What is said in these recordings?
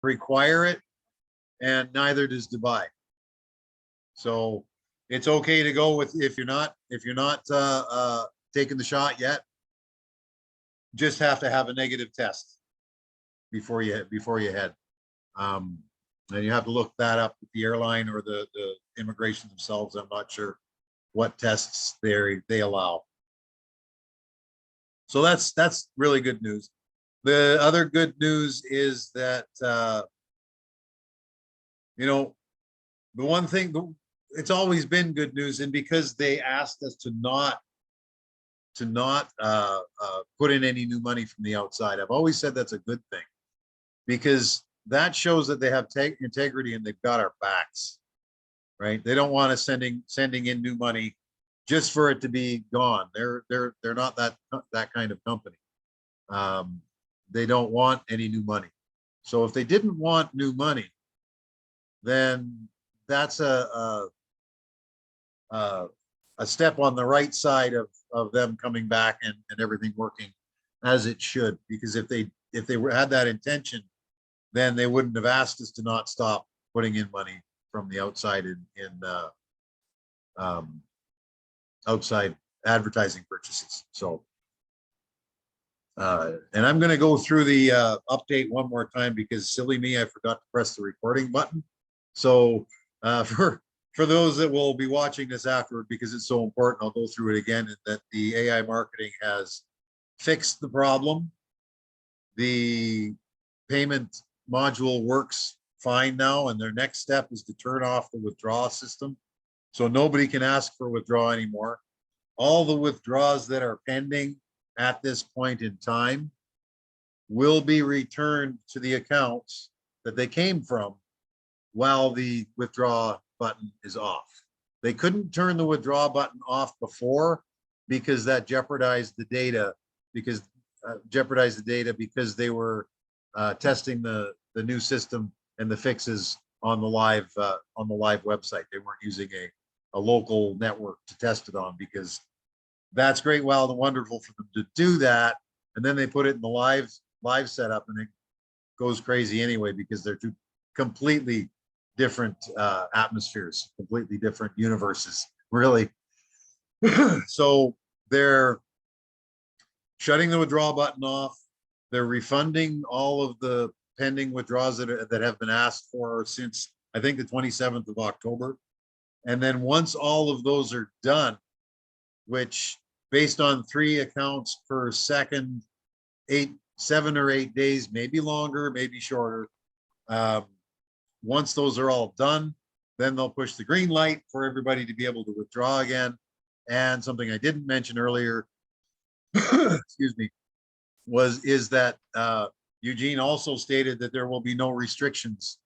require it, and neither does Dubai. So it's okay to go with, if you're not taking the shot yet, just have to have a negative test before you head. And you have to look that up with the airline or the immigration themselves. I'm not sure what tests they allow. So that's really good news. The other good news is that you know, the one thing, it's always been good news, and because they asked us to not put in any new money from the outside, I've always said that's a good thing, because that shows that they have integrity and they've got our backs, right? They don't want us sending in new money just for it to be gone. They're not that kind of company. They don't want any new money. So if they didn't want new money, then that's a step on the right side of them coming back and everything working as it should. Because if they had that intention, then they wouldn't have asked us to not stop putting in money from the outside in outside advertising purchases. So, and I'm going to go through the update one more time, because silly me, I forgot to press the recording button. So for those that will be watching this afterward, because it's so important, I'll go through it again. That the AI marketing has fixed the problem. The payment module works fine now, and their next step is to turn off the withdrawal system, so nobody can ask for withdrawal anymore. All the withdrawals that are pending at this point in time will be returned to the accounts that they came from while the withdraw button is off. They couldn't turn the withdraw button off before, because that jeopardized the data, because they were testing the new system and the fixes on the live website. They weren't using a local network to test it on, because that's great, well and wonderful for them to do that, and then they put it in the live setup and it goes crazy anyway, because they're two completely different atmospheres, completely different universes, really. So they're shutting the withdrawal button off. They're refunding all of the pending withdrawals that have been asked for since, I think, the 27th of October. And then once all of those are done, which based on 3 accounts per second, 7 or 8 days, maybe longer, maybe shorter. Once those are all done, then they'll push the green light for everybody to be able to withdraw again. And something I didn't mention earlier, excuse me, is that Eugene also stated that there will be no restrictions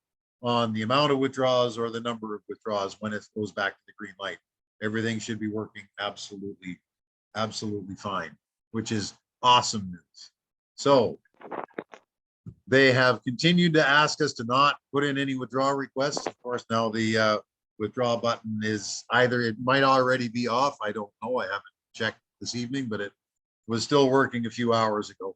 on the amount of withdrawals or the number of withdrawals when it goes back to the green light. Everything should be working absolutely fine, which is awesome news. So they have continued to ask us to not put in any withdrawal requests. Of course, now the withdrawal button is either, it might already be off. I don't know. I haven't checked this evening, but it was still working a few hours ago.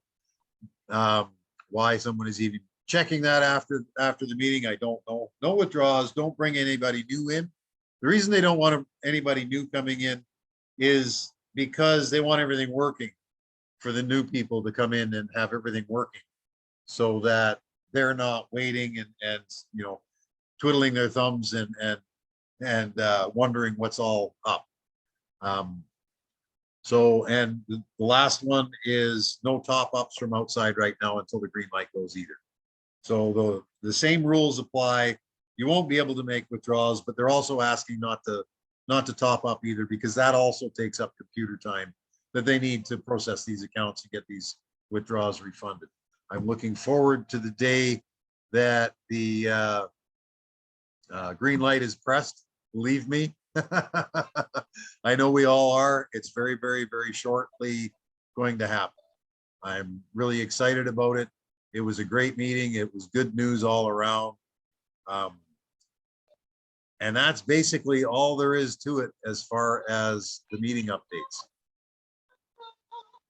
Why someone is even checking that after the meeting, I don't know. No withdrawals. Don't bring anybody new in. The reason they don't want anybody new coming in is because they want everything working for the new people to come in and have everything working, so that they're not waiting and you know, twiddling their thumbs and wondering what's all up. So, and the last one is no top ups from outside right now until the green light goes either. So the same rules apply. You won't be able to make withdrawals, but they're also asking not to top up either, because that also takes up computer time that they need to process these accounts and get these withdrawals refunded. I'm looking forward to the day that the green light is pressed. Believe me, I know we all are. It's very, very, very shortly going to happen. I'm really excited about it. It was a great meeting. It was good news all around. And that's basically all there is to it as far as the meeting updates.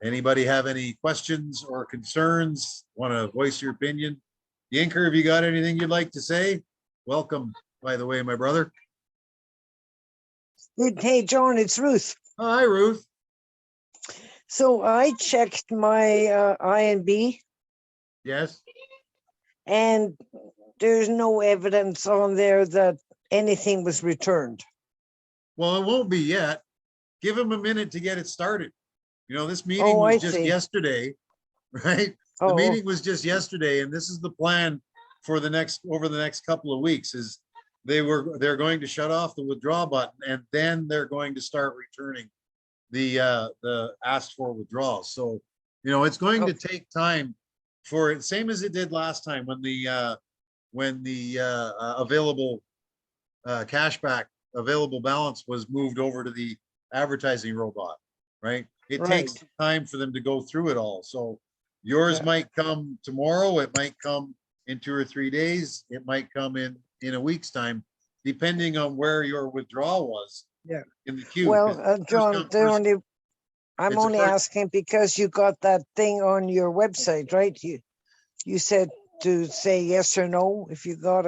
Anybody have any questions or concerns? Want to voice your opinion? Yinker, have you got anything you'd like to say? Welcome, by the way, my brother. Hey, John, it's Ruth. Hi, Ruth. So I checked my INB Yes. and there's no evidence on there that anything was returned. Well, it won't be yet. Give him a minute to get it started. You know, this meeting Oh, was I just see. yesterday, right? The Oh, meeting was just yesterday, and this is the plan for over the next couple of weeks is they're going to shut off the withdraw button, and then they're going to start returning the asked for withdrawals. So, you know, it's going to take time for it, same as it did last time when the available cashback available balance was moved over to the advertising robot, right? It takes right. time for them to go through it all. So yours Yeah. might come tomorrow, it might come in 2 or 3 days, it might come in a week's time, depending on where your withdrawal was Yeah. in the queue. Well, First John, come, first, I'm it's a only first, asking because you got that thing on your website, right? You said to say yes or no if you got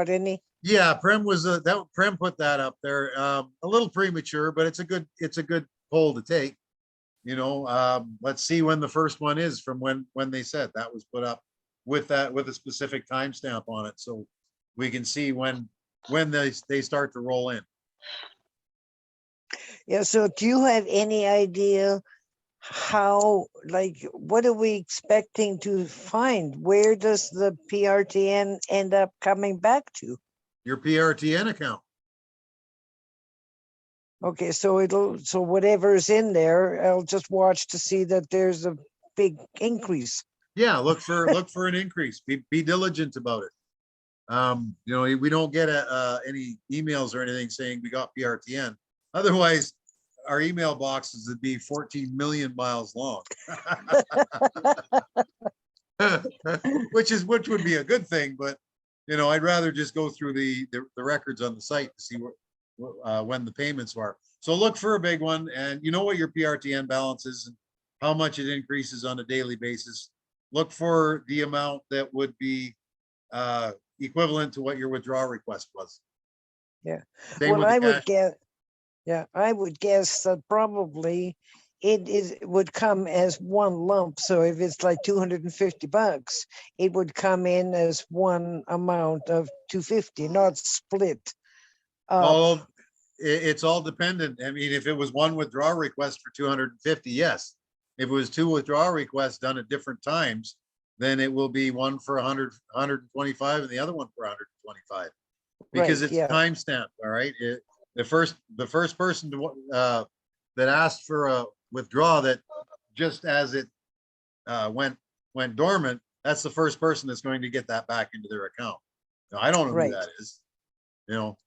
any. yeah, Prem was that Prem put that up there. A little premature, but it's a good poll to take. You know, let's see when the first one is from when they said that was put up with a specific timestamp on it, so we can see when they start to roll in. Yeah. So do you have any idea how, like, what are we expecting to find? Where does the PRTN end up coming back to? Your PRTN account. Okay, so so whatever's in there, I'll just watch to see that there's a big increase. Yeah, look for an increase. Be diligent about it. You know, we don't get any emails or anything saying we got PRTN. Otherwise, our email boxes would be 14 million miles long. which would be a good thing, but you know, I'd rather just go through the records on the site to see when the payments were. So look for a big one, and you know what your PRTN balance is and how much it increases on a daily basis. Look for the amount that would be equivalent to what your withdrawal request was. Yeah. Same Well, with the I cash. would guess, yeah, I would guess that probably it would come as one lump. So if it's like $250, it would come in as one amount of 250, not split up. Oh, it's all dependent. I mean, if it was one withdrawal request for 250, yes. If it was two withdrawal requests done at different times, then it will be one for 100, 125 and the other one for 125 because Right, it's yeah. timestamped. All right. The first person that asked for a withdrawal that just as it went dormant, that's the first person that's going to get that back into their account. Now, I don't know who Right, that is. You know,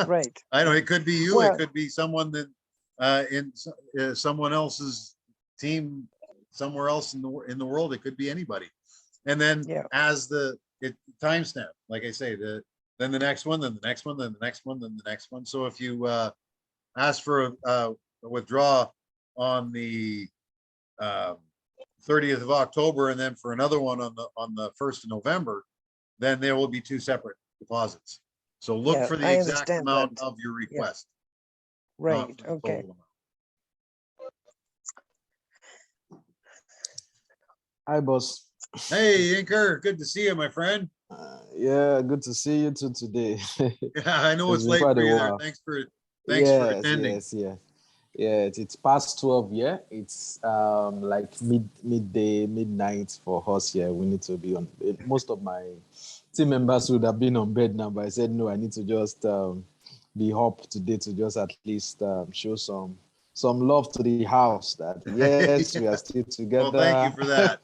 right. I know it could be you. It Well, could be someone that in someone else's team somewhere else in the world. It could be anybody. And then yeah, as the timestamp, like I say, then the next one, then the next one, then the next one, then the next one. So if you ask for a withdrawal on the 30th of October and then for another one on the 1st of November, then there will be two separate deposits. So look yeah, for the I exact understand that. amount of your Yeah, request, not right, for the okay. total amount. Hi, boss. Hey, Inker, good to see you, my friend. Yeah, good to see you too today. Yeah, I know It's it's been late quite for a you there. while. Thanks for Yes, attending. yes, yeah. Yeah, it's past 12, yeah. It's like midday, midnight for us here. We need to be on. Most of my team members would have been on bed now, but I said no, I need to just be up today to just at least show some love to the house that yes, we Yeah. are still Well, thank you together. for that.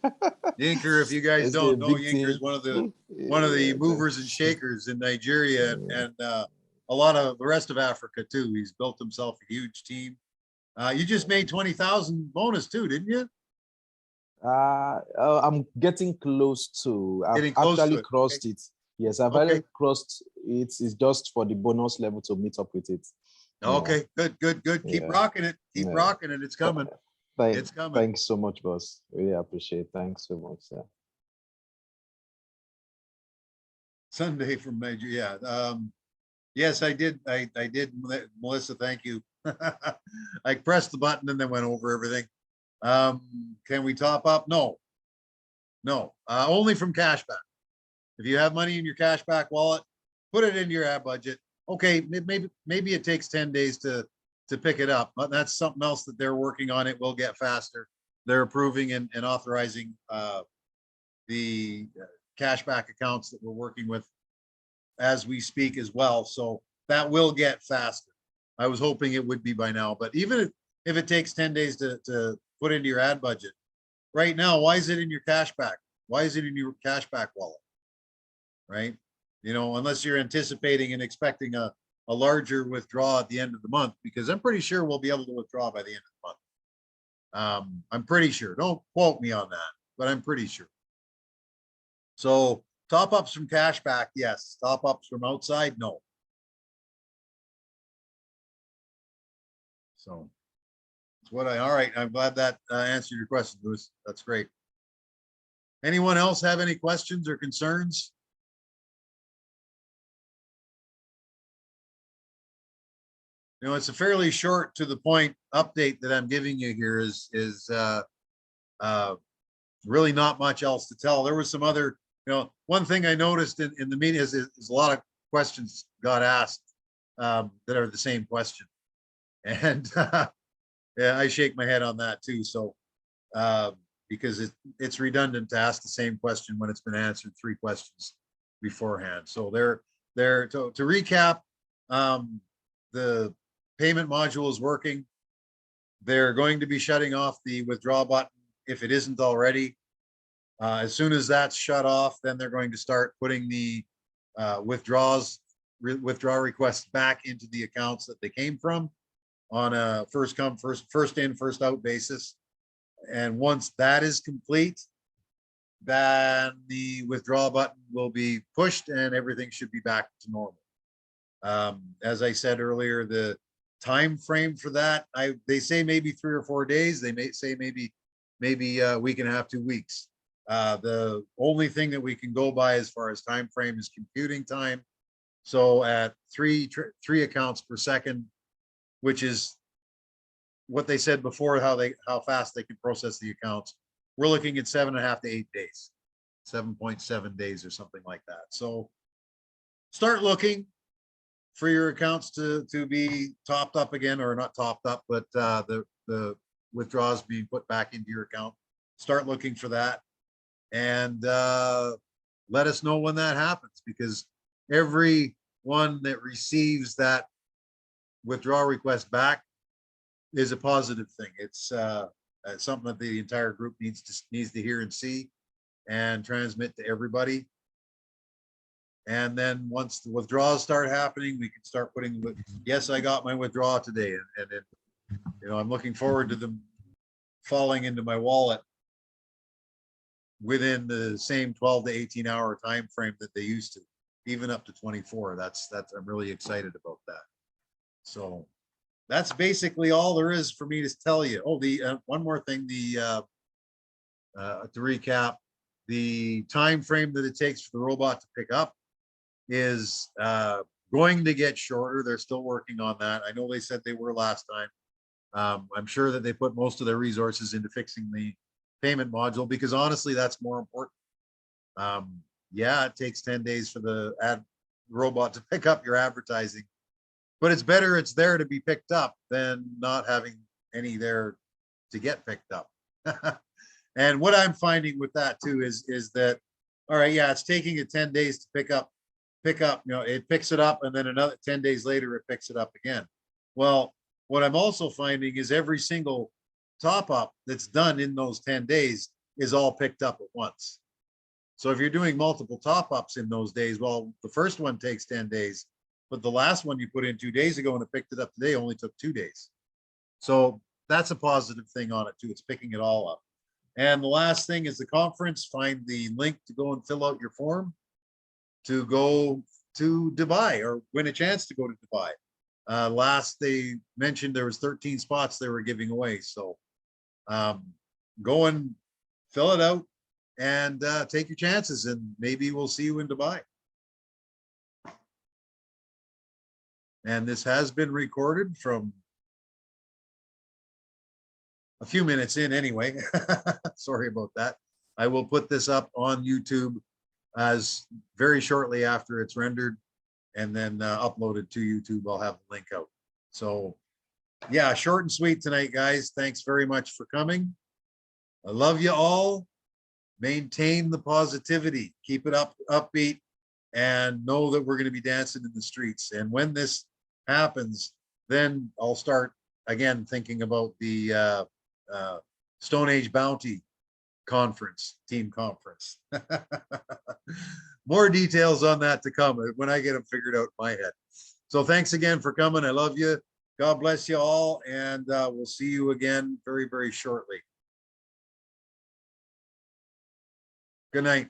Yinker, if you guys It's a don't know, big Yinker is team. one of the Yeah, movers and shakers in Nigeria and a lot of the rest of Africa too. He's built himself a huge team. You just made 20,000 bonus too, didn't you? I'm getting close to. I've Getting close to actually it. crossed it. Yes, I've Okay. already crossed it. It's just for the bonus level to meet up with it. Okay. Good. Keep Yeah. rocking it. Keep Yeah. rocking it. It's coming. It's coming. Thanks so much, boss. Really appreciate it. Thanks so much. Yeah. Sunday from Major, yeah. Yes, I did. I did, Melissa, thank you. I pressed the button and then went over everything. Can we top up? No. No, only from cashback. If you have money in your cashback wallet, put it into your ad budget. Okay, maybe it takes 10 days to pick it up, but that's something else that they're working on. It will get faster. They're approving and authorizing the cashback accounts that we're working with as we speak as well. So that will get faster. I was hoping it would be by now, but even if it takes 10 days to put into your ad budget, right now, why is it in your cashback? Why is it in your cashback wallet? Right? You know, unless you're anticipating and expecting a larger withdrawal at the end of the month, because I'm pretty sure we'll be able to withdraw by the end of the month. I'm pretty sure. Don't quote me on that, but I'm pretty sure. So top ups from cashback, yes. Top ups from outside, no. So that's what all right. I'm glad that answered your question, Louis. That's great. Anyone else have any questions or concerns? You know, it's a fairly short to the point update that I'm giving you here is really not much else to tell. There was some other, you know, one thing I noticed in the media is a lot of questions got asked that are the same question. And yeah, I shake my head on that too. So because it's redundant to ask the same question when it's been answered 3 questions beforehand. So they're to recap, the payment module is working. They're going to be shutting off the withdraw button if it isn't already. As soon as that's shut off, then they're going to start putting the withdrawal requests back into the accounts that they came from on a first come, first in, first out basis. And once that is complete, then the withdraw button will be pushed and everything should be back to normal. As I said earlier, the time frame for that, they say maybe 3 or 4 days. They may say maybe a week and a half, 2 weeks. The only thing that we can go by as far as time frame is computing time. So at three accounts per second, which is what they said before, how fast they can process the accounts. We're looking at 7.5 to 8 days, 7.7 days or something like that. So start looking for your accounts to be topped up again, or not topped up, but the withdrawals being put back into your account. Start looking for that, and let us know when that happens, because every one that receives that withdrawal request back is a positive thing. It's something that the entire group needs to hear and see and transmit to everybody. And then once the withdrawals start happening, we can start putting, yes, I got my withdrawal today. And you know, I'm looking forward to them falling into my wallet within the same 12 to 18 hour time frame that they used to, even up to 24. That's I'm really excited about that. So that's basically all there is for me to tell you. Oh, the one more thing, to recap, the time frame that it takes for the robot to pick up is going to get shorter. They're still working on that. I know they said they were last time. I'm sure that they put most of their resources into fixing the payment module, because honestly, that's more important. Yeah, it takes 10 days for the robot to pick up your advertising, but it's better it's there to be picked up than not having any there to get picked up. And what I'm finding with that too is that, all right, yeah, it's taking it 10 days to pick up, you know, it picks it up, and then another 10 days later, it picks it up again. Well, what I'm also finding is every single top up that's done in those 10 days is all picked up at once. So if you're doing multiple top ups in those days, well, the first one takes 10 days, but the last one you put in 2 days ago and it picked it up today only took 2 days. So that's a positive thing on it too. It's picking it all up. And the last thing is the conference. Find the link to go and fill out your form to go to Dubai or win a chance to go to Dubai. Last they mentioned there was 13 spots they were giving away. So go and fill it out and take your chances, and maybe we'll see you in Dubai. And this has been recorded from a few minutes in anyway. Sorry about that. I will put this up on YouTube as very shortly after it's rendered and then uploaded to YouTube. I'll have the link out. So yeah, short and sweet tonight, guys. Thanks very much for coming. I love you all. Maintain the positivity. Keep it upbeat, and know that we're going to be dancing in the streets. And when this happens, then I'll start again thinking about the Stone Age Bounty conference, team conference. More details on that to come when I get them figured out in my head. So thanks again for coming. I love you. God bless you all. And we'll see you again very, very shortly. Good night.